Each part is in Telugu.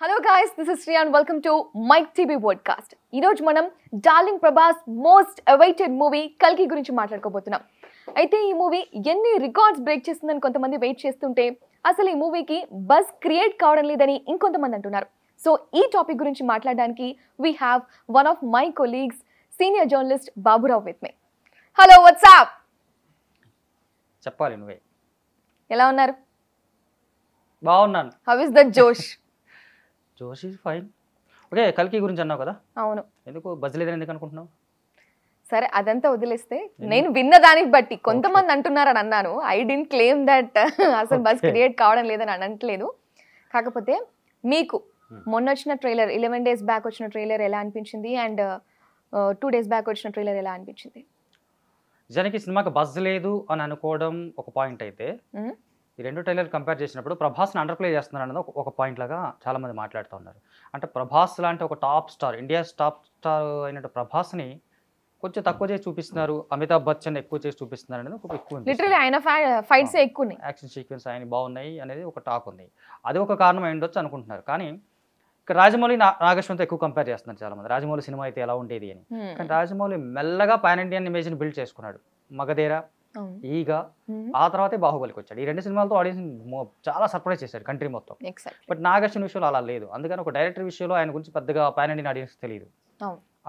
Hello guys, this is Shriya and welcome to Mike TV podcast. ఈ రోజు మనం darling Prabhas most awaited movie కల్కి గురించి మాట్లాడుకోబోతున్నాం. అయితే ఈ మూవీ ఎన్ని రికార్డ్స్ బ్రేక్ చేస్తుందని కొంతమంది వెయిట్ చేస్తుంటే అసలు ఈ మూవీకి బజ్ క్రియేట్ కావడం లేదని ఇంకొంతమంది అంటున్నారు. సో ఈ టాపిక్ గురించి మాట్లాడడానికి we have one of my colleagues, senior journalist Baburao with me. Hello, what's up? చెప్పాలి నువ్వే. ఎలా ఉన్నారు? బాగున్నాను. How is the Josh? జోష్ ఈజ్ ఫైన్. ఓకే, కల్కి గురించి అన్నావు కదా, అవును. ఎందుకు బజ్ లేదని ఎందుకు అనుకుంటున్నావు? సరే, అదంతా వదిలేస్తే నేను విన్న దానికి బట్టి కొంతమంది అంటున్నారని అన్నాను. ఐ డెంట్ క్లెయిమ్ దట్ అసలు బస్ క్రియేట్ కావడం లేదని అనట్లేదు. కాకపోతే మీకు మొన్న వచ్చిన ట్రైలర్ 11 days బ్యాక్ వచ్చిన ట్రైలర్ ఎలా అనిపించింది అండ్ 2 days బ్యాక్ వచ్చిన ట్రైలర్ ఎలా అనిపించింది? నిజానికి సినిమాకి బజ్ లేదు అని అనుకోవడం ఒక పాయింట్ అయితే, ఈ రెండు ట్రైలర్ కంపేర్ చేసినప్పుడు ప్రభాస్ని అండర్ ప్లే చేస్తున్నారు అన్నది ఒక పాయింట్ లాగా చాలా మంది మాట్లాడుతూ ఉన్నారు. అంటే ప్రభాస్ లాంటి ఒక top star, India top star అయినట్టు ప్రభాస్ని కొంచెం తక్కువ చేసి చూపిస్తున్నారు, అమితాబ్ బచ్చన్ ఎక్కువ చేసి చూపిస్తున్నారు అనేది ఒక ఎక్కువ లిటరల్లీ ఆయన ఫైట్స్ ఎక్కువ ఉన్నాయి, యాక్షన్ సీక్వెన్స్ ఆయన బాగున్నాయి అనేది ఒక టాక్ ఉంది. అది ఒక కారణం అయి ఉండొచ్చు అనుకుంటున్నారు. కానీ ఇక్కడ రాజమౌళి నాగేశ్వరంతో ఎక్కువ కంపేర్ చేస్తున్నారు చాలా మంది. రాజమౌళి సినిమా అయితే ఎలా ఉండేది అని. కానీ రాజమౌళి మెల్లగా పాన్ ఇండియన్ ఇమేజ్ని బిల్డ్ చేసుకున్నాడు. మగధీర, ఈగ, ఆ తర్వాతే బాహుబలికి వచ్చాడు. ఈ రెండు సినిమాలతో ఆడియన్స్ చాలా సర్ప్రైజ్ చేశాడు కంట్రీ మొత్తం. బట్ నాగేశ్వరం విషయంలో అలా లేదు. అందుకని ఒక డైరెక్టర్ విషయంలో ఆయన గురించి పెద్దగా పాన్ ఇండియన్ ఆడియన్స్ తెలియదు.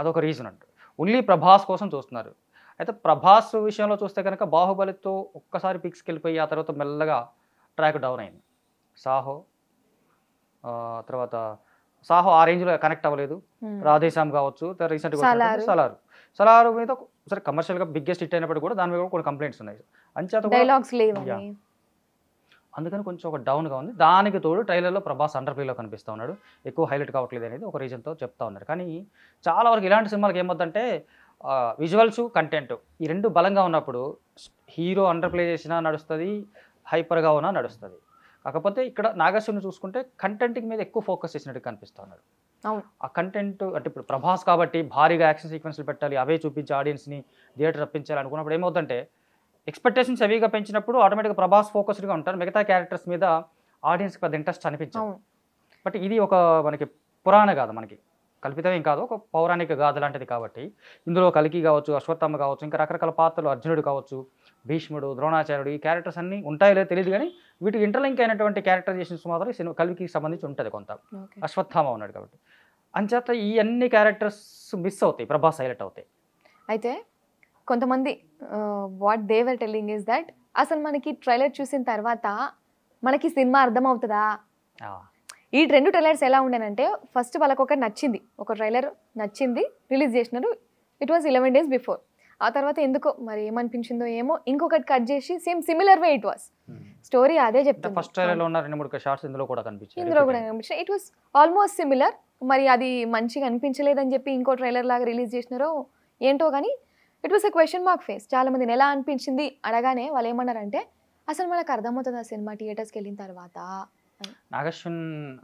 అదొక రీజన్ అంట. ఓన్లీ ప్రభాస్ కోసం చూస్తున్నారు. అయితే ప్రభాస్ విషయంలో చూస్తే కనుక బాహుబలితో ఒక్కసారి పిక్స్కి వెళ్ళిపోయి ఆ తర్వాత మెల్లగా ట్రాక్ డౌన్ అయింది. సాహో తర్వాత సాహో ఆ రేంజ్లో కనెక్ట్ అవ్వలేదు. రాధేశ్యామ్ కావచ్చు, రీసెంట్గా సలారు మీద సరే కమర్షియల్గా బిగ్గెస్ట్ హిట్ అయినప్పుడు కూడా దాని మీద కొన్ని కంప్లైంట్స్ ఉన్నాయి. అందుకని కొంచెం ఒక డౌన్గా ఉంది. దానికి తోడు ట్రైలర్లో ప్రభాస్ అండర్ ప్లేలో కనిపిస్తూ ఉన్నాడు, ఎక్కువ హైలైట్ కావట్లేదు అనేది ఒక రీజన్తో చెప్తా ఉన్నారు. కానీ చాలా వరకు ఇలాంటి సినిమాలకు ఏమవుతుందంటే విజువల్స్, కంటెంట్ ఈ రెండు బలంగా ఉన్నప్పుడు హీరో అండర్ ప్లే చేసినా నడుస్తుంది, హైపర్గా ఉన్నా నడుస్తుంది. కాకపోతే ఇక్కడ నాగేశ్వరిని చూసుకుంటే కంటెంట్ మీద ఎక్కువ ఫోకస్ చేసినట్టు కనిపిస్తూ ఉన్నారు. ఆ కంటెంట్ అంటే ఇప్పుడు ప్రభాస్ కాబట్టి భారీగా యాక్షన్ సీక్వెన్స్లు పెట్టాలి, అవే చూపించి ఆడియన్స్ని థియేటర్ రప్పించాలి అనుకున్నప్పుడు ఏమవుతుందంటే ఎక్స్పెక్టేషన్స్ హెవీగా పెంచినప్పుడు ఆటోమేటిక్గా ప్రభాస్ ఫోకస్డ్గా ఉంటారు, మిగతా క్యారెక్టర్స్ మీద ఆడియన్స్కి పెద్ద ఇంట్రెస్ట్ అనిపించాలి. బట్ ఇది ఒక మనకి పురాణ గాథ, మనకి కల్పితమేం కాదు, ఒక పౌరాణిక గాథ లాంటిది. కాబట్టి ఇందులో కల్కి కావచ్చు, అశ్వత్థామ కావచ్చు, ఇంకా రకరకాల పాత్రలు, అర్జునుడు కావచ్చు, భీష్ముడు, ద్రోణాచార్యుడు, ఈ క్యారెక్టర్స్ అన్నీ ఉంటాయో లేదో తెలియదు. కానీ వీటికి ఇంటర్లింక్ అయినటువంటి క్యారెక్టరైజేషన్స్ మాత్రం సినిమా కల్కి సంబంధించి ఉంటుంది కొంత. అశ్వత్థామ ఉన్నాడు కాబట్టి అంచేత ఈ అన్ని క్యారెక్టర్స్ మిస్ అవుతాయి, ప్రభాస్ హైలైట్ అవుతాయి. అయితే కొంతమంది what they were telling is that అసలు మనకి ట్రైలర్ చూసిన తర్వాత మనకి సినిమా అర్థమవుతుందా? ఈ రెండు ట్రైలర్స్ ఎలా ఉండేనంటే ఫస్ట్ వాళ్ళకు ఒక నచ్చింది, ఒక ట్రైలర్ నచ్చింది, రిలీజ్ చేసినారు. It was 11 days before. ఆ తర్వాత ఎందుకో మరి ఏమనిపించిందో ఏమో ఇంకొకటి కట్ చేసి same similar way it was story అదే చెప్తాను. ఫస్ట్ ట్రైలర్లో ఉన్న 2-3 షార్ట్స్ ఇందులో కూడా కనిపించాయి. It was almost similar. మరి అది మంచిగా అనిపించలేదని చెప్పి ఇంకో ట్రైలర్ లాగా రిలీజ్ చేసినారో ఏంటో కానీ it was a question mark face. చాలా మందిని ఎలా అనిపించింది అడగానే వాళ్ళు ఏమన్నారంటే అసలు మనకు అర్థమవుతుంది ఆ సినిమా థియేటర్స్కి వెళ్ళిన తర్వాత. నాగేశ్వన్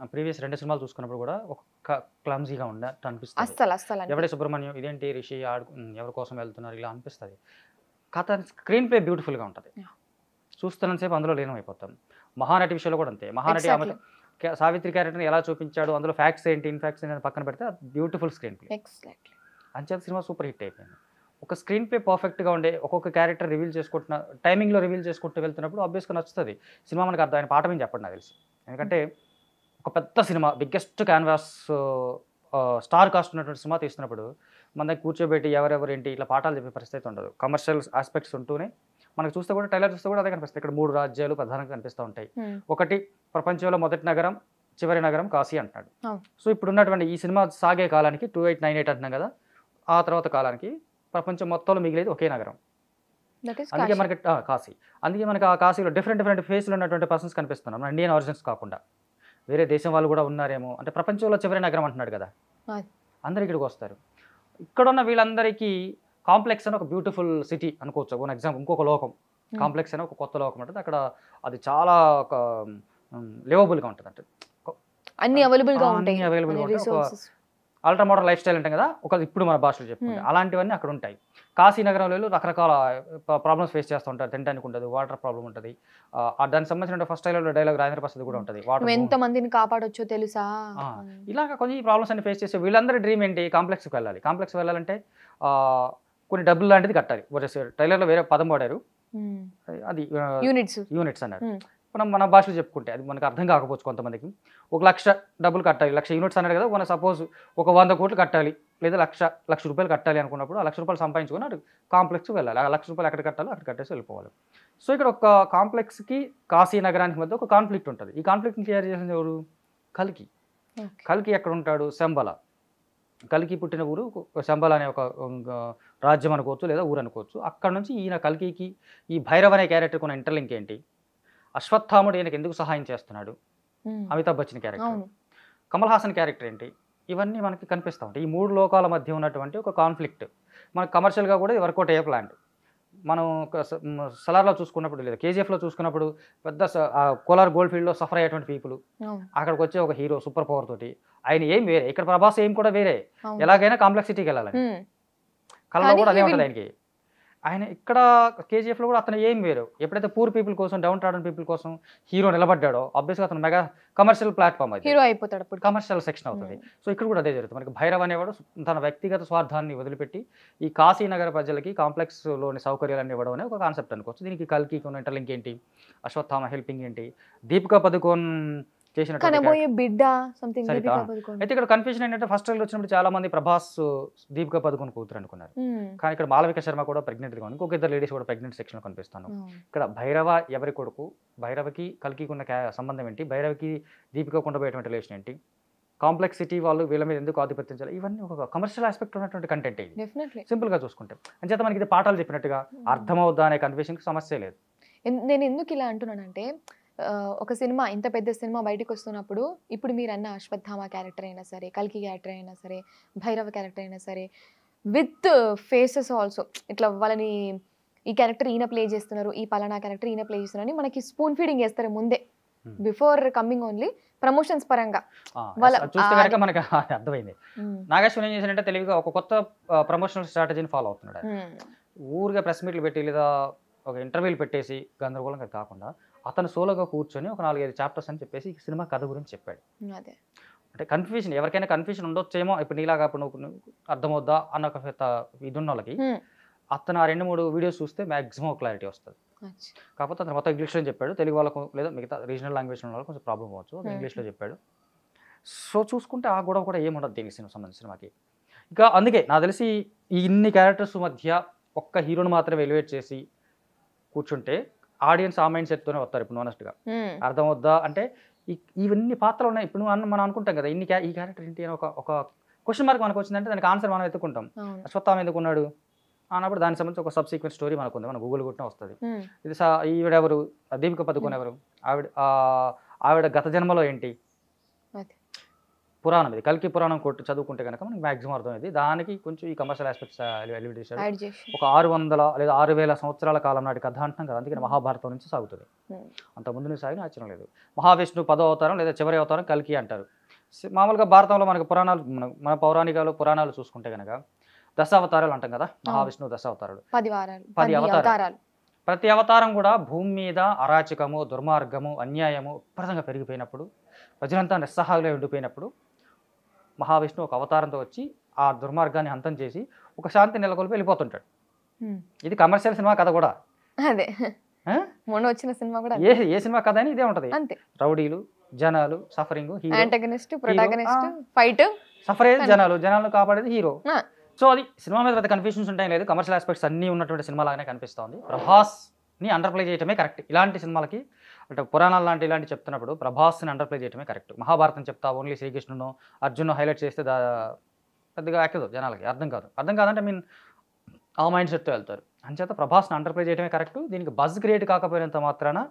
ప్రీవియస్ 2 సినిమాలు చూసుకున్నప్పుడు కూడా ఒక క్లమ్జీగా ఉన్నట్టు అనిపిస్తుంది. అస్సలు ఎవడే సుబ్రహ్మణ్యం, ఇదేంటి రిషి ఎవరి కోసం వెళ్తున్నారు ఇలా అనిపిస్తుంది. కథ స్క్రీన్ ప్లే బ్యూటిఫుల్గా ఉంటుంది, చూస్తున్నంతసేపు అందులో లీనమైపోతాం. మహానటి విషయంలో కూడా అంతే. మహానటి సావిత్రి క్యారెక్టర్ని ఎలా చూపించాడు, అందులో ఫ్యాక్ట్స్ ఏంటి, ఇన్ఫాక్ట్స్ ఏంటి పక్కన పెడితే బ్యూటిఫుల్ స్క్రీన్ ప్లే. అంచేత సినిమా సూపర్ హిట్ అయిపోయింది. ఒక స్క్రీన్ ప్లే పర్ఫెక్ట్గా ఉండే ఒక్కొక్క క్యారెక్టర్ రివీల్ చేసుకుంటున్న టైమింగ్లో రివీల్ చేసుకుంటూ వెళ్తున్నప్పుడు ఆబ్వియస్గా నచ్చుతుంది సినిమా. మనకు అర్థమైన పాఠం ఏం చెప్పండి నాకు తెలిసి. ఎందుకంటే ఒక పెద్ద cinema, biggest canvas, star cast ఉన్నటువంటి సినిమా తీస్తున్నప్పుడు మన దగ్గర కూర్చోబెట్టి ఎవరెవరు ఏంటి ఇట్లా పాఠాలు చెప్పే పరిస్థితి ఉండదు. కమర్షియల్ ఆస్పెక్ట్స్ ఉంటూనే మనకు చూస్తే కూడా ట్రైలర్ చూస్తే కూడా అదే కనిపిస్తుంది. ఇక్కడ 3 రాజ్యాలు ప్రధానంగా కనిపిస్తూ ఉంటాయి. ఒకటి ప్రపంచంలో మొదటి నగరం, చివరి నగరం కాశీ అంటున్నాడు. సో ఇప్పుడు ఉన్నటువంటి ఈ సినిమా సాగే కాలానికి 2898 అంటున్నాం కదా, ఆ తర్వాత కాలానికి ప్రపంచం మొత్తంలో మిగిలేదు ఒకే నగరం, అందుకే మనకి కాశీ. అందుకే మనకి ఆ కాశీలో డిఫరెంట్ ఫేస్లు ఉన్నటువంటి పర్సన్స్ కనిపిస్తున్నాం, మన ఇండియన్ ఆరిజిన్స్ కాకుండా వేరే దేశం వాళ్ళు కూడా ఉన్నారేమో. అంటే ప్రపంచంలో చివరి నగరం అంటున్నాడు కదా, అందరు ఇక్కడికి వస్తారు. ఇక్కడున్న వీళ్ళందరికీ కాంప్లెక్స్ అని ఒక బ్యూటిఫుల్ సిటీ అనుకోవచ్చు. ఒక ఎగ్జాంపుల్, ఇంకొక లోకం, కాంప్లెక్స్ అని ఒక కొత్త లోకం ఉంటుంది. అక్కడ అది చాలా ఒక లివబుల్గా ఉంటుంది, అంటే అన్ని అవైలబుల్గా ఉంటాయి. అల్ట్రా మోడర్న్ లైఫ్ స్టైల్ అంటాం కదా, ఒక ఇప్పుడు మన భాషలో చెప్పుకుంటే అలాంటివన్నీ అక్కడ ఉంటాయి. కాశీ నగరంలో రకరకాల ప్రాబ్లమ్స్ ఫేస్ చేస్తూ ఉంటారు. తినడానికి ఉంటుంది, వాటర్ ప్రాబ్లం ఉంటుంది. దానికి సంబంధించిన ఫస్ట్ డైలాగ్ రాజేంద్ర ప్రసాద్ కూడా ఉంటుంది, వాటర్ ఎంత మందిని కాపాడొచ్చో తెలుసా. ఇలాగ కొన్ని ప్రాబ్లమ్స్ అన్ని ఫేస్ చేసి వీళ్ళందరి డ్రీమ్ ఏంటి, కాంప్లెక్స్కి వెళ్ళాలి. కాంప్లెక్స్కి వెళ్ళాలంటే కొన్ని డబ్బులు లాంటిది కట్టాలి. ట్రైలర్లో వేరే పదం వాడారు, అది యూనిట్స్ అన్నారు. మనం మన భాషలో చెప్పుకుంటే అది మనకు అర్థం కాకపోవచ్చు కొంతమందికి. 1,00,000 డబ్బులు కట్టాలి, 1,00,000 యూనిట్స్ అన్నారు కదా. మన సపోజ్ ఒక 100 కోట్లు కట్టాలి లేదా లక్ష రూపాయలు కట్టాలి అనుకున్నప్పుడు ఆ 1,00,000 రూపాయలు సంపాదించుకొని అటు కాంప్లెక్స్కి వెళ్ళాలి. ఆ 1,00,000 రూపాయలు ఎక్కడ కట్టాలో అక్కడ కట్టేసి వెళ్ళిపోవాలి. సో ఇక్కడ ఒక కాంప్లెక్స్కి కాశీ నగరానికి మధ్య ఒక కాన్ఫ్లిక్ట్ ఉంటుంది. ఈ కాన్ఫ్లిక్ట్ని క్లియర్ చేసింది ఎవరు, కల్కి. కల్కి ఎక్కడ ఉంటాడు, శంబల. కల్కి పుట్టిన ఊరు శంబల అనే ఒక రాజ్యం అనుకోవచ్చు లేదా ఊరు అనుకోవచ్చు. అక్కడ నుంచి ఈయన కల్కికి ఈ భైరవ్ అనే క్యారెక్టర్కి ఉన్న ఇంటర్లింక్ ఏంటి, అశ్వత్థాముడు ఈయనకి ఎందుకు సహాయం చేస్తున్నాడు, అమితాబ్ బచ్చన్ క్యారెక్టర్, కమల్ హాసన్ క్యారెక్టర్ ఏంటి, ఇవన్నీ మనకి కనిపిస్తూ ఉంటాయి. ఈ 3 లోకాల మధ్య ఉన్నటువంటి ఒక కాన్ఫ్లిక్ట్ మనకు కమర్షియల్గా కూడా వర్కౌట్ అయ్యే ప్లాంట్. మనం సలార్లో చూసుకున్నప్పుడు లేదా కేజీఎఫ్లో చూసుకున్నప్పుడు పెద్ద కోలార్ గోల్డ్ ఫీల్డ్లో సఫర్ అయ్యేటువంటి పీపుల్, అక్కడికి వచ్చే ఒక హీరో సూపర్ పవర్ తోటి ఆయన ఏం వేరే, ఇక్కడ ప్రభాస్ ఏం కూడా వేరే, ఎలాగైనా కాంప్లెక్సిటీకి వెళ్ళాలని కళలో కూడా అదే ఉంటుంది ఆయనకి. ఆయన ఇక్కడ కేజీఎఫ్లో కూడా అతను ఏం వేరు, ఎప్పుడైతే పూర్ పీపుల్ కోసం డౌన్ ట్రాడన్ పీపుల్ కోసం హీరో నిలబడ్డాడో ఆబ్వియస్గా అతను మెగా కమర్షియల్ ప్లాట్ఫామ్ అది, హీరో అయిపోతాడు, కమర్షియల్ సెక్షన్ అవుతుంది. సో ఇక్కడ కూడా అదే జరుగుతుంది. మనకి భైరవ్ అనేవాడు తన వ్యక్తిగత స్వార్థాన్ని వదిలిపెట్టి ఈ కాశీనగర ప్రజలకి కాంప్లెక్స్లోని సౌకర్యాలన్నీ ఇవ్వడం అనే ఒక కాన్సెప్ట్ అనుకోవచ్చు. దీనికి కల్కి ఉన్న ఇంటర్లింక్ ఏంటి, అశ్వత్థామ హెల్పింగ్ ఏంటి, దీపికా పదుకోన్ బిడ్డ సంథింగ్. అయితే ఇక్కడ కన్ఫ్యూజన్ ఏంటంటే ఫస్ట్ ట్రైలర్ వచ్చినప్పుడు చాలా మంది ప్రభాస్ దీపికా పదుకోన్ కూతురు అనుకున్నారు, కానీ ఇక్కడ మాలవిక శర్మ కూడా ప్రెగ్నెంట్గా ఉంది, ఇంకొక 2 లేడీస్ కూడా ప్రెగ్నెంట్ సెక్షన్ కనిపిస్తాను. ఇక్కడ భైరవ ఎవరి కొడుకు, భైరవకి కల్కి ఉన్న సంబంధం ఏంటి, భైరవకి దీపికా ఉండబోయేటువంటి రిలేషన్ ఏంటి, కాంప్లెక్సిటీ వాళ్ళు వీళ్ళ మీద ఎందుకు ఆధిపత్యం, ఇవన్నీ ఒక కమర్షియల్ ఆస్పెక్ట్ ఉన్నటువంటి కంటెంట్ ఇది సింపుల్ గా చూసుకుంటే. అంచేత మనకి ఇది పాఠాలు చెప్పినట్టుగా అర్థమవుద్దా అనే కన్ఫ్యూజన్ సమస్య లేదు. నేను ఎందుకు ఇలా అంటున్నానంటే ఒక సినిమా ఇంత పెద్ద సినిమా బయటకు వస్తున్నప్పుడు ఇప్పుడు మీరు అన్న అశ్వత్థామ క్యారెక్టర్ అయినా సరే, కల్కి క్యారెక్టర్ అయినా సరే, భైరవ క్యారెక్టర్ అయినా సరే, విత్ ఫేసెస్ ఆల్సో ఇట్లా వాళ్ళని ఈ క్యారెక్టర్ ఈయన ప్లే చేస్తున్నారు, ఈ పలానా క్యారెక్టర్ ఈయన ప్లే చేస్తున్నారు అని మనకి స్పూన్ ఫీడింగ్ చేస్తారు ముందే, బిఫోర్ కమింగ్ ఓన్లీ ప్రమోషన్స్ పరంగా చూస్తే మనకి అర్థమైంది. నాగేశ్వరం ఏం చేశాడంటే తెలివిగా ఒక కొత్త ప్రమోషనల్ స్ట్రాటజీని ఫాలో అవుతున్నాడు. ఊరిగా ప్రెస్ మీట్లు పెట్టి లేదా ఒక ఇంటర్వ్యూలు పెట్టేసి గందరగోళంగా కాకుండా అతను సోలోగా కూర్చొని ఒక 4-5 చాప్టర్స్ అని చెప్పేసి సినిమా కథ గురించి చెప్పాడు. అంటే కన్ఫ్యూజన్ ఎవరికైనా కన్ఫ్యూజన్ ఉండొచ్చేమో, ఇప్పుడు నీలాగా నువ్వు అర్థమవుద్దా అన్న ఒక ఇది ఉన్న వాళ్ళకి అతను ఆ 2-3 వీడియోస్ చూస్తే మ్యాక్సిమం క్లారిటీ వస్తుంది. కాకపోతే అతను మొత్తం ఇంగ్లీష్లో చెప్పాడు, తెలుగు వాళ్ళకు లేదా మిగతా రీజనల్ లాంగ్వేజ్ ఉన్న వాళ్ళకి కొంచెం ప్రాబ్లం అవ్వచ్చు, ఇంగ్లీష్లో చెప్పాడు. సో చూసుకుంటే ఆ గొడవ కూడా ఏముండదు దీనికి సంబంధించిన సినిమాకి. ఇక అందుకే నాకు తెలిసి ఇన్ని క్యారెక్టర్స్ మధ్య ఒక్క హీరోని మాత్రమే ఎలివేట్ చేసి కూర్చుంటే ఆడియన్స్ ఆ మైండ్ సెట్తోనే వస్తారు. ఇప్పుడు ఆనెస్ట్గా అర్థమవుద్దా అంటే ఇవన్నీ పాత్రలు ఉన్నాయి. ఇప్పుడు మనం అనుకుంటాం కదా ఈ క్యారెక్టర్ ఏంటి అని ఒక క్వశ్చన్ మార్క్ మనకు వచ్చిందంటే దానికి ఆన్సర్ మనం ఎత్తుకుంటాం. అశ్వత్థామ ఎందుకున్నాడు అన్నప్పుడు దానికి సంబంధించి ఒక సబ్సీక్వెంట్ స్టోరీ మనకు ఉంది, మన గూగుల్ కొట్టినా వస్తుంది. ఇది ఈవిడెవరు, దీపికా పదుకోన్ ఎవరు, ఆవిడ గత జన్మలో ఏంటి, పురాణం ఇది కల్కి పురాణం చదువుకుంటే కనుక మనకి మ్యాక్సిమం అర్థమైంది. దానికి కొంచెం ఈ కమర్షియల్ ఆస్పెక్ట్స్ ఎలివేట్ చేశాడు. ఒక 600 లేదా 6000 సంవత్సరాల కాలం నాటి కథ అంటున్నాం కదా, అందుకని మహాభారతం నుంచి సాగుతుంది. అంత ముందు నుంచి సాగిన ఆశ్చర్యం లేదు. మహావిష్ణు 10వ అవతారం లేదా చివరి అవతారం కల్కి అంటారు. మామూలుగా భారతంలో మనకు పురాణాలు మన పౌరాణికాలు పురాణాలు చూసుకుంటే కనుక దశావతారాలు అంటాం కదా, మహావిష్ణువు దశావతారాలు 10 అవతారాలు. ప్రతి అవతారం కూడా భూమి మీద అరాచకము, దుర్మార్గము, అన్యాయము విపరీతంగా పెరిగిపోయినప్పుడు, ప్రజలంతా నిస్సహాయులై ఉండిపోయినప్పుడు మహావిష్ణువు ఒక అవతారంతో వచ్చి ఆ దుర్మార్గాన్ని అంతం చేసి ఒక శాంతి నెలకొల్పి వెళ్ళిపోతుంటాడు. ఇది కమర్షియల్ సినిమా కథ కూడా అదే, మొన్న వచ్చిన సినిమా కూడా ఏ సినిమా కథ అని ఇదే ఉంటది. రౌడీలు, జనాలు, సఫరింగ్, సఫరేజ్ జనాలను కాపాడేది హీరో. సో అది సినిమా మీద పెద్ద కన్ఫ్యూషన్స్ ఉంటాయి లేదు, కమర్షియల్ ఆస్పెక్ట్స్ అన్నీ ఉన్నటువంటి సినిమా లాగానే కనిపిస్తుంది. ప్రభాస్ని అండర్ప్లే చేయటమే కరెక్ట్. ఇలాంటి సినిమాలకి అంటే పురాణాలు లాంటి ఇలాంటి చెప్తున్నప్పుడు ప్రభాస్ని అండర్ప్లే చేయటమే కరెక్ట్. మహాభారతం చెప్తా ఓన్లీ శ్రీకృష్ణును అర్జును హైలైట్ చేస్తే పెద్దగా ఎక్కదు, జనాలకి అర్థం కాదంటే ఆ మైండ్ సెట్తో వెళ్తారు. అంచేత ప్రభాస్ని అండర్ప్లే చేయడమే కరెక్ట్. దీనికి బజ్ క్రియేట్ కాకపోయినంత మాత్రాన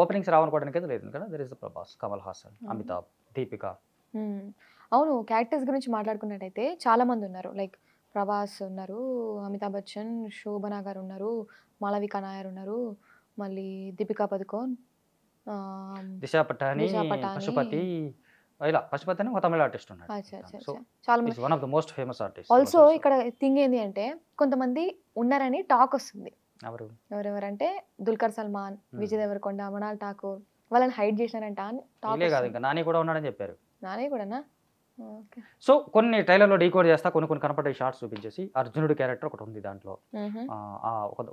ఓపెనింగ్స్ రావనుకోవడానికి అయితే లేదు కదా. There is the Prabhas, Kamal Haasan, Amitabh, Deepika. అవును, క్యారెక్టర్స్ గురించి మాట్లాడుకున్నట్టయితే చాలా మంది ఉన్నారు. లైక్ ప్రభాస్ ఉన్నారు, అమితాబ్ బచ్చన్, శోభనా గారు ఉన్నారు, మాళవిక నాయర్ ఉన్నారు, మళ్ళీ దీపికా పదుకోన్, దిశా పటాని, పశుపతి, ఇలా పశుపతి అని ఒక తమిళ ఆర్టిస్ట్ ఉన్నాడు. అచ్చా అచ్చా సో అచ్చా. చాలా మంది is one of the most famous artist. Also ఇక్కడ థింగ్ ఏంటి అంటే కొంతమంది ఉన్నారని టాక్ వస్తుంది. ఎవరు? ఎవరెవరంటే దుల్కర్ సల్మాన్, విజయ్ దేవరకొండ, మృణాల్ ఠాకూర్ వాళ్ళని హైడ్ చేసినారంట అని టాక్. ఇలే కాదు, ఇంకా నాని కూడా ఉన్నాడని చెప్పారు. నానే కూడానా? ఓకే. సో కొన్ని ట్రైలర్లో డీకోడ్ చేస్తా, కొన్ని కనపడే షార్ట్స్ చూపించేసి అర్జునుడి క్యారెక్టర్ ఒకటి ఉంది దాంట్లో.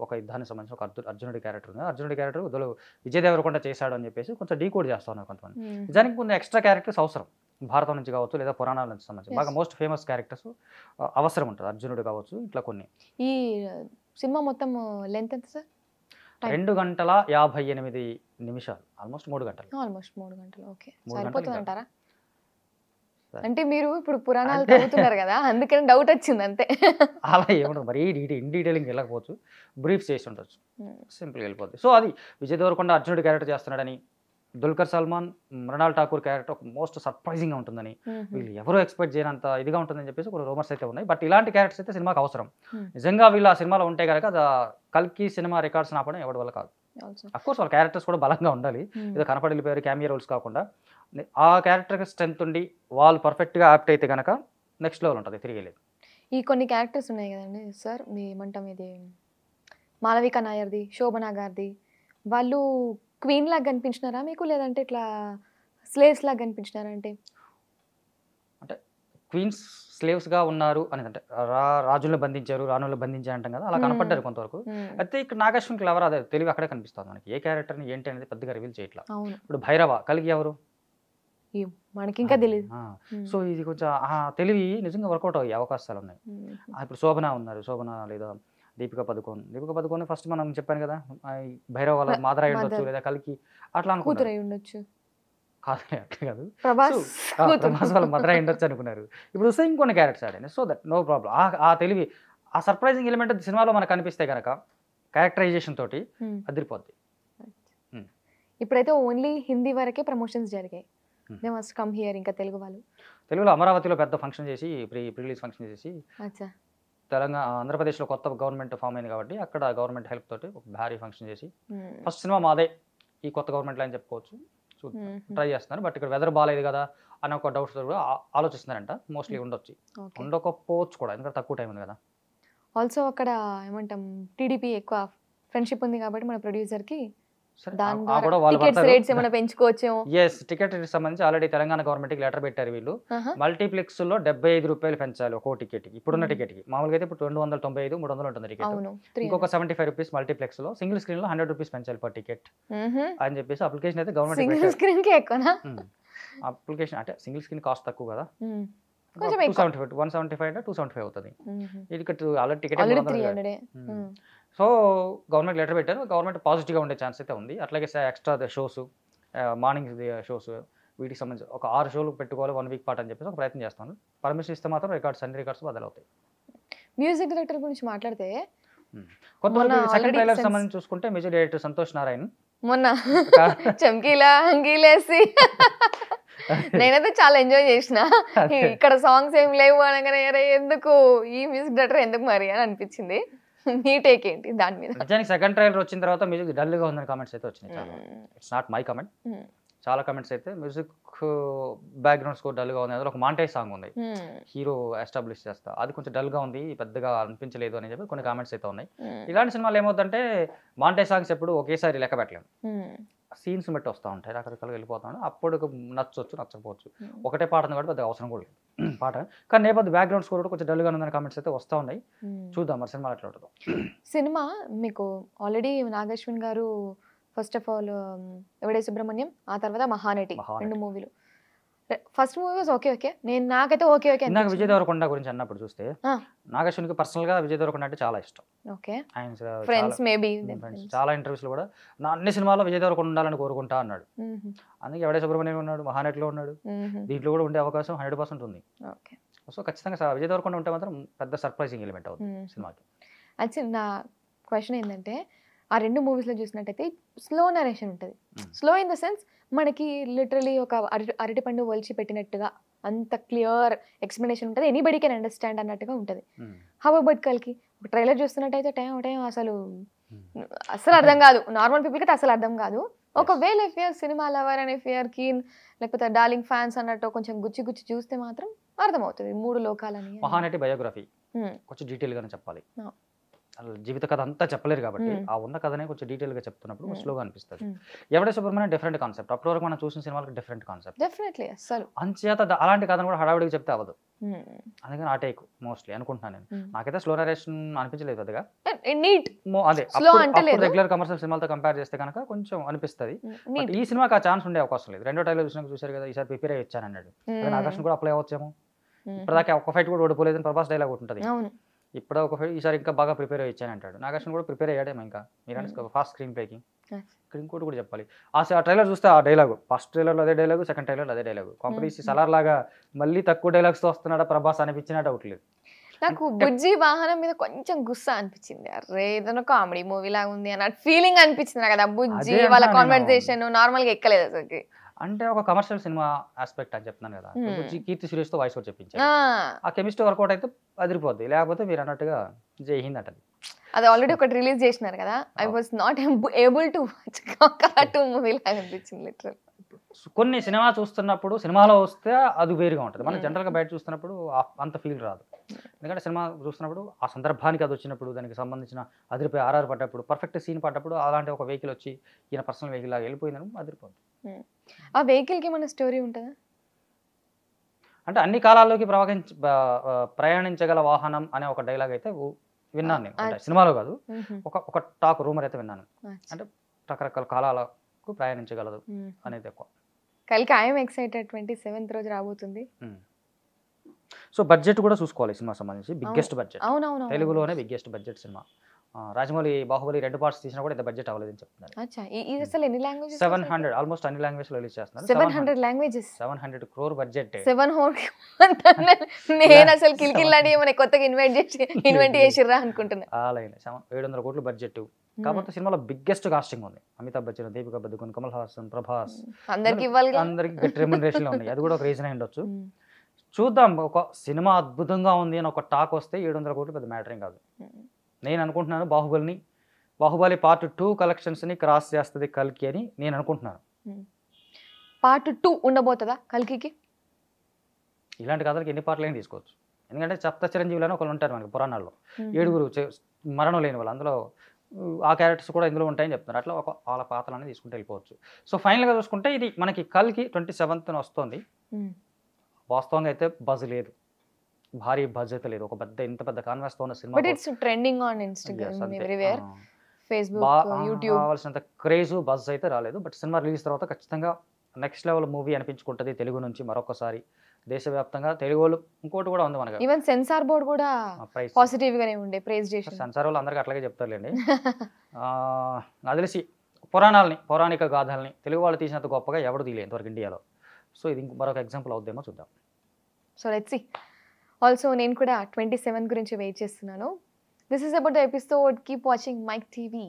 ఒక యుద్ధానికి సంబంధించి ఒక అర్జునుడి క్యారెక్టర్ ఉంది. అర్జునుడి క్యారెక్టర్ విజయ్ దేవరకొండ చేశాడు అని చెప్పేసి కొంచెం డీకోడ్ చేస్తా ఉన్నారు కొంతమంది. నిజానికి కొన్ని ఎక్స్ట్రా క్యారెక్టర్స్ అవసరం, భారతం నుంచి కావచ్చు లేదా పురాణాల నుంచి సంబంధించి బాగా మోస్ట్ ఫేమస్ క్యారెక్టర్స్ అవసరం ఉంటుంది. అర్జునుడు కావచ్చు, ఇట్లా కొన్ని. ఈ సినిమా మొత్తం లెంత్ ఎంత సార్? 2 గంటల 58 నిమిషాలు, ఆల్మోస్ట్ 3 గంటలు. ఆల్మోస్ట్ 3 గంటలు. ఓకే, 3 గంటలు సరిపోతుంది ఇంకా. అంటారా? అంటే మీరు ఇప్పుడు పురాణాలు చదువుతున్నారు కదా, అందుకని డౌట్ వచ్చింది అంతే. అలా ఏముండదు, మరీ ఇన్ డీటెయిలింగ్ వెళ్ళకపోవచ్చు, బ్రీఫ్ చేసి ఉండొచ్చు, సింపుల్గా వెళ్ళిపోద్ది. సో అది విజయ్ దేవరకొండ అర్జునుడి క్యారెక్టర్ చేస్తున్నాడని, దుల్కర్ సల్మాన్ మృణాల్ ఠాకూర్ క్యారెక్టర్ ఒక మోస్ట్ సర్ప్రైజింగ్గా ఉంటుందని, వీళ్ళు ఎవరో ఎక్స్పెక్ట్ చేయనంత ఇదిగా ఉంటుందని చెప్పేసి కొన్ని రూమర్స్ అయితే ఉన్నాయి. బట్ ఇలాంటి క్యారెక్టర్స్ అయితే సినిమాకి అవసరం. నిజంగా వీళ్ళు ఆ సినిమాలో ఉంటే కనుక కల్కి సినిమా రికార్డ్స్ ఆపడం ఎవరి వల్ల కాదు. అఫ్కోర్స్ వాళ్ళ క్యారెక్టర్స్ కూడా బలంగా ఉండాలి, ఏదో కనపడి వెళ్ళిపోయారు క్యామియో రోల్స్ కాకుండా. ఆ క్యారెక్టర్కి స్ట్రెంత్ ఉండి వాళ్ళు పర్ఫెక్ట్గా యాప్ట్ అయితే కనుక నెక్స్ట్ లెవెల్ ఉంటుంది, తిరిగి వెళ్ళేది. ఈ కొన్ని క్యారెక్టర్స్ ఉన్నాయి కదండి సార్, మీ ఏమంటాం ఇది మాలవిక నాయర్ది, శోభనా గారిది, వాళ్ళు క్వీన్ లాగా కనిపించినారా మీకు, లేదంటే ఇట్లా స్లేవ్స్ లాగా కనిపించినారా? అంటే క్వీన్స్ స్లేవ్స్గా ఉన్నారు అని అంటే రాజులను బంధించారు, రాణులను బంధించారు అంటాం కదా, అలా కనపడ్డారు కొంతవరకు. అయితే ఇక్కడ నాగేశ్వరికి ఎవరు అదే తెలివి అక్కడే కనిపిస్తుంది మనకి. ఏ క్యారెక్టర్ని ఏంటి అనేది పెద్దగా రివీల్ చేయట్లా. ఇప్పుడు భైరవ కలిగి ఎవరు మనకి ఇంకా తెలియదు. సో ఇది కొంచెం ఆ తెలివి నిజంగా వర్కౌట్ అయ్యే అవకాశాలు ఉన్నాయి. ఇప్పుడు శోభన ఉన్నారు, శోభన లేదా దీపికా పదుకోన్ ఫస్ట్ మనం చెప్పాను కదా, భైరవ వాళ్ళ మాదర్ అయి ఉండొచ్చు లేదా కలికి అట్లా అనుకుంటారు. కాదు అట్లా కాదు, ప్రభాస్ వాళ్ళ మదర్ అయి ఉండొచ్చు అనుకున్నారు. ఇప్పుడు వస్తే ఇంకొన్ని క్యారెక్టర్స్ ఆడాను. So that no problem. ఆ తెలివి, ఆ సర్ప్రైజింగ్ ఎలిమెంట్ సినిమాలో మనకు కనిపిస్తే కనుక క్యారెక్టరైజేషన్ తోటి అదిరిపోద్ది. ఇప్పుడైతే ఓన్లీ హిందీ వరకే ప్రమోషన్స్ జరిగాయి. They must come here. ఇంకా తెలుగులో అమరావతిలో పెద్ద ఫంక్షన్ చేసి ప్రీ రిలీజ్ ఫంక్షన్ చేసి, తెలంగాణ ఆంధ్రప్రదేశ్లో కొత్త గవర్నమెంట్ ఫామ్ అయింది కాబట్టి అక్కడ గవర్నమెంట్ హెల్ప్ తోటి ఒక భారీ ఫంక్షన్ చేసి ఫస్ట్ సినిమా మాదే ఈ కొత్త గవర్నమెంట్లో అని చెప్పుకోవచ్చు. ట్రై చేస్తున్నారు. బట్ ఇక్కడ వెదర్ బాగాలేదు కదా అని ఒక డౌట్స్ కూడా ఆలోచిస్తున్నారంట. మోస్ట్లీ ఉండొచ్చు, ఉండకపోవచ్చు కూడా, ఎందుకంటే తక్కువ టైం ఉంది కదా. ఆల్సో అక్కడ ఏమంటాం టీడీపీ ఎక్కువ ఫ్రెండ్షిప్ ఉంది కాబట్టి మన ప్రొడ్యూసర్కి టికెట్ సంబంధించి ఆల్రెడీ తెలంగాణ గవర్నమెంట్ కి లెటర్ పెట్టారు. వీళ్ళు మల్టీప్లెక్స్ లో 75 రూపాయలు పెంచాలి ఒక్కో టికెట్ కి. ఇప్పుడున్న టికెట్ కి మామూలుగా అయితే ఇప్పుడు 295, 300 ఉంటుంది టికెట్. ఇంకొక 75 రూపీస్ మల్టీప్లెక్స్ లో, సింగిల్ స్క్రీన్ లో 100 రూపీస్ పెంచాలి పర్ టికెట్ అని చెప్పేసి అప్లికేషన్ అయితే గవర్నమెంట్ అప్లికేషన్. అంటే సింగిల్ స్క్రీన్ కాస్ట్ తక్కువ కదా, 175 275 అవుతుంది. Already ticket. So government letter పెట్టారు. గవర్నమెంట్ పాజిటివ్గా ఉండే ఛాన్స్ అయితే ఉంది. అట్లాగే ఎక్స్ట్రా షోస్, మార్నింగ్ షోస్, వీటికి సంబంధించి ఒక 6 షోలు పెట్టుకోవాలి 1 వీక్ పాటు అని చెప్పేసి ఒక ప్రయత్నం చేస్తాను. పర్మిషన్ ఇస్తే మాత్రం అన్ని రికార్డ్స్ బదులవుతాయి. మ్యూజిక్ డైరెక్టర్ గురించి మాట్లాడితే కొంతమంది సెకండ్ ట్రైలర్ సంబంధించి చూసుకుంటే మ్యూజిక్ డైరెక్టర్ సంతోష్ నారాయణ్ మొన్న చమ్కీలా అంగీలేసి నేనైతే చాలా ఎంజాయ్ చేసిన. ఇక్కడ సాంగ్స్ ఏం లేవు అనగానే ఎందుకు ఈ మ్యూజిక్ డైరెక్టర్ ఎందుకు మరి అని అనిపించింది. మీ టేక్ ఏంటి దాని మీద? నిజానికి సెకండ్ ట్రైలర్ వచ్చిన తర్వాత మ్యూజిక్ డల్ గా ఉందని కామెంట్స్ అయితే వచ్చినాయి చాలా. It's not my comment. చాలా కామెంట్స్ అయితే మ్యూజిక్ బ్యాక్గ్రౌండ్ స్కోర్ డల్ గా ఉంది, అందులో ఒక మాంటేజ్ సాంగ్ ఉంది హీరో ఎస్టాబ్లిష్ చేస్తా, అది కొంచెం డల్ గా ఉంది, పెద్దగా అనిపించలేదు అని చెప్పి కొన్ని కామెంట్స్ అయితే ఉన్నాయి. ఇలాంటి సినిమాలు ఏమవుతుందంటే మాంటేజ్ సాంగ్స్ ఎప్పుడు ఒకేసారి లెక్క పెట్టలేము, సీన్స్ బట్టి వస్తూ ఉంటాయి, రకరకాలుగా వెళ్ళిపోతాను. అప్పుడు నచ్చవచ్చు నచ్చకపోవచ్చు, ఒకటే పాట ఉంది కాబట్టి పెద్ద అవసరం కూడా లేదు పాట. కానీ నేపథ్య బ్యాక్గ్రౌండ్ స్కోర్ కూడా కొంచెం డల్గా ఉందని కామెంట్స్ అయితే వస్తూ ఉన్నాయి. చూద్దాం మరి సినిమా ఎట్లా ఉంటుందో. సినిమా మీకు ఆల్రెడీ నాగేశ్వన్ గారు ఫస్ట్ ఆఫ్ ఆల్ ఎవడే సుబ్రహ్మణ్యం, ఆ తర్వాత మహానటి, 2 మూవీలు. ఫస్ట్ మూవీ వాజ్ ఓకే, నాకైతే ఓకే. నాకు విజయ్ దేవరకొండ గురించి అన్నప్పుడు చూస్తే నాగేశ్వన్కి పర్సనల్ గా విజయ్ దేవరకొండ అంటే చాలా ఇష్టం. చాలా ఇంటర్వ్యూస్ లో కూడా నా అన్ని సినిమాల్లో విజయ్ దేవరకొండ ఉండాలని కోరుకుంటా అన్నాడు. అందుకే ఎవడే సుబ్రహ్మణ్యం ఉన్నాడు, మహానటిలో ఉన్నాడు, దీంట్లో కూడా ఉండే అవకాశం 100% ఉంది. సో ఖచ్చితంగా విజయ్ దేవరకొండ ఉంటే మాత్రం పెద్ద సర్ప్రైజింగ్ ఎలిమెంట్ అవుతుంది సినిమాకి. యాక్చువల్లీ నా క్వశ్చన్ ఏంటంటే ఆ 2 మూవీస్లో చూసినట్టయితే స్లో నరేషన్ ఉంటుంది. స్లో ఇన్ ద సెన్స్ మనకి లిటరలీ ఒక అరటిపండు ఒలిచి పెట్టినట్టుగా అంత క్లియర్ ఎక్స్ప్లెనేషన్ ఉంటుంది, ఎనీబడీ కెన్ అండర్స్టాండ్ అన్నట్టుగా ఉంటుంది. హౌ అబౌట్ కల్కి? ఒక ట్రైలర్ చూస్తున్నట్టయితే టైం అసలు అర్థం కాదు, నార్మల్ పీపుల్కి అయితే అసలు అర్థం కాదు. ఒకవేళ if you're cinema lover and if you're keen లేకపోతే డార్లింగ్ ఫ్యాన్స్ అన్నట్టు కొంచెం గుచ్చి గుచ్చి చూస్తే మాత్రం అర్థమవుతుంది 3 లోకాలని. మహానటి బయోగ్రఫీ కొంచెం డీటెయిల్ గానే చెప్పాలి. జీవిత కథ అంతా చెప్పలేరు కాబట్టి ఆ ఉన్న కథనే కొంచెం డీటెయిల్ గా చెప్తున్నప్పుడు స్లోగా అనిపిస్తుంది. ఎవడే సుబ్రహ్మణ్యం డిఫరెంట్ కాన్సెప్ట్, అప్పటి వరకు మనం చూసిన సినిమాలకు డిఫరెంట్ కాన్సెప్ట్. డెఫినెట్లీ అసలు అంచేత అలాంటి కథను కూడా హడావిడిగా చెప్తే అవ్వదు. అందుకని ఆ టేక్ మోస్ట్లీ అనుకుంటున్నాను నేను. నాకైతే స్లో నరేషన్ అనిపించలేదు పెద్దగా. నీట్ అదే రెగ్యులర్ కమర్షియల్ సినిమాలతో కంపేర్ చేస్తే కనుక కొంచెం అనిపిస్తుంది. ఈ సినిమాకి ఆ ఛాన్స్ ఉండే అవకాశం లేదు. 2వ ట్రైలర్ చూసారు కదా, ఈసారి ప్రిపేర్ అయ్యి వచ్చాను అన్నాడు. ఆకర్షణ కూడా అప్లై అవ్వచ్చేమో. ఇప్పటిదాకా ఒక్క ఫైట్ కూడా ఓడిపోలేదని ప్రభాస్ డైలాగ్ ఉంటుంది. ఇప్పుడు ఒక ఫైట్ ఈసారి ఇంకా బాగా ప్రిపేర్ అయ్యి ఇచ్చాను అంటాడు. నాగార్జున కూడా ప్రిపేర్ అయ్యాడేమో. ఇంకా మీరు ఫాస్ట్ స్క్రీన్ ప్లేకి ఇక్కడ ఇంకోటి కూడా చెప్పాలి. ఆ ట్రైలర్ చూస్తే ఆ డైలాగు ఫస్ట్ ట్రైలర్లో అదే డైలాగు, సెకండ్ ట్రైలర్లో అదే డైలాగు. కాంపిటీషన్ సలార్ లాగా మళ్ళీ తక్కువ డైలాగ్స్తో వస్తున్నాడా ప్రభాస్ అనిపించినా డౌట్ లేదు. నాకు బుజ్జి వాహనం మీద కొంచెం గుస్సా అనిపించింది. అరే ఏదైనా కామెడీ మూవీ లాగా ఉంది అన్న ఫీలింగ్ అనిపించింది నాకు. కదా బుజ్జి వాళ్ళ కాన్వర్సేషన్ నార్మల్ గా ఎక్కలేదు అసలు. అంటే ఒక కమర్షియల్ సినిమా ఆస్పెక్ట్ అని చెప్తున్నాను కదా. కీర్తి సురేష్తో వాయిస్ ఓవర్ చెప్పించారు. ఆ కెమిస్ట్రీ వర్కౌట్ అయితే అదిరిపోద్ది. లేకపోతే మీరు అన్నట్టుగా జై హింద్ అంటది. అది ఆల్రెడీ ఒకటి రిలీజ్ చేసినారు కదా. I was not able to watch. Cartoon movie లాగా అనిపించింది లిటరల్. కొన్ని సినిమా చూస్తున్నప్పుడు సినిమాలో వస్తే అది వేరుగా ఉంటుంది. మనం జనరల్గా బయట చూస్తున్నప్పుడు అంత ఫీల్ రాదు. ఎందుకంటే సినిమా చూస్తున్నప్పుడు ఆ సందర్భానికి అది వచ్చినప్పుడు, దానికి సంబంధించిన అదిరిపోయి ఆర్ఆర్ పడ్డప్పుడు, పర్ఫెక్ట్ సీన్ పడ్డప్పుడు అలాంటి ఒక వెహికల్ వచ్చి ఈయన పర్సనల్ వెహికల్ లాగా వెళ్ళిపోయిందని అదిరిపోతుంది. ఆ వెహికల్కి మన స్టోరీ ఉంటుందా? అంటే అన్ని కాలాల్లోకి ప్రయాణించగల వాహనం అనే ఒక డైలాగ్ అయితే విన్నాను నేను. అంటే సినిమాలో కాదు, ఒక టాక్ రూమర్ అయితే విన్నాను. అంటే రకరకాల కాలాలకు ప్రయాణించగలదు అనేది ఎక్కువ. కల్కి ఐఎమ్ ఎక్సైటెడ్. 27th రోజు రాబోతుంది. సో బడ్జెట్ కూడా చూసుకోవాలి సినిమా సంబంధించి. బిగ్గెస్ట్ బడ్జెట్ తెలుగులోనే biggest budget cinema. Rajamouli Baahubali 2 parts తీసినా కూడా ఇంత బడ్జెట్ అవ్వలేదని చెప్తున్నారు. అసలు ఎన్ని లాంగ్వేజెస్? 700 ఆల్మోస్ట్ అన్ని లాంగ్వేజ్ లో రిలీజ్ చేస్తున్నారు. 700 లాంగ్వేజెస్, 700 crore బడ్జెట్. 700 నేను అసలు కిల్కిల్లాడి ఏమైనా కొత్తగా ఇన్వెంట్ చేసిర్రా అనుకుంటున్నా. అలాగే 700 కోట్లు బడ్జెట్. కాకపోతే సినిమాలో బిగ్గెస్ట్ కాస్టింగ్ ఉంది. అమితాబ్ బచ్చన్, దీపికా పదుకొన్, కమల్ హాసన్, ప్రభాస్, అందరికి ఇవ్వాలి. అందరికి గట్టి రెమ్యునరేషన్ ఉన్నాయి. అది కూడా ఒక రీజన్ అయి ఉండొచ్చు. చూద్దాం. ఒక సినిమా అద్భుతంగా ఉంది అని ఒక టాక్ వస్తే 700 కోట్లు పెద్ద మ్యాటర్ ఏం కాదు. నేను అనుకుంటున్నాను బాహుబలి పార్ట్ 2 కలెక్షన్స్ని క్రాస్ చేస్తుంది కల్కి అని నేను అనుకుంటున్నాను. పార్ట్ 2 ఉండబోతుందా కల్కి? ఇలాంటి కథలకి ఎన్ని పాటలు అయినా తీసుకోవచ్చు. ఎందుకంటే సప్త చిరంజీవులని ఒకళ్ళు ఉంటారు మనకి పురాణాల్లో. 7 మరణం లేని వాళ్ళు, అందులో ఆ క్యారెక్టర్స్ కూడా ఇందులో ఉంటాయని చెప్తున్నారు. అట్లా వాళ్ళ పాత్రలని తీసుకుంటే వెళ్ళిపోవచ్చు. సో ఫైనల్గా చూసుకుంటే ఇది మనకి కల్కి 27th వస్తుంది. వాస్తవంగా అయితే బజ్ లేదు, భారీ బజ్ అయితే లేదు. ఒక ఇంత పెద్ద కాన్వాస్ తో ఉన్న cinema, but it's trending on Instagram everywhere, Facebook, YouTube. కావాల్సినంత క్రేజ్ బజ్ అయితే రాలేదు. బట్ సినిమా రిలీజ్ తర్వాత ఖచ్చితంగా నెక్స్ట్ లెవెల్ మూవీ అనిపించుకుంటుంది తెలుగు నుంచి. మరొకసారి దేశవ్యాప్తంగా తెలుగు వాళ్ళు ఇంకోటి కూడా ఉంది మనకి. ఈవెన్ సెన్సార్ బోర్డ్ కూడా పాజిటివ్ గానే ఉండే ప్రైజ్ చేశారు. సెన్సార్ వాళ్ళు అందరికీ అట్లాగే చెప్తారులేండి. నాకు తెలిసి పౌరాణిక గాథల్ని తెలుగు వాళ్ళు తీసినంత గొప్పగా ఎవరు తీయలేదు ఇంతవరకు ఇండియాలో. సో ఇది మరొక ఎగ్జాంపుల్ అవుద్దేమో చూద్దాం. So let's see. ఆల్సో నేను కూడా 27 గురించి వెయిట్ చేస్తున్నాను. This is about the episode. Keep watching Mic TV.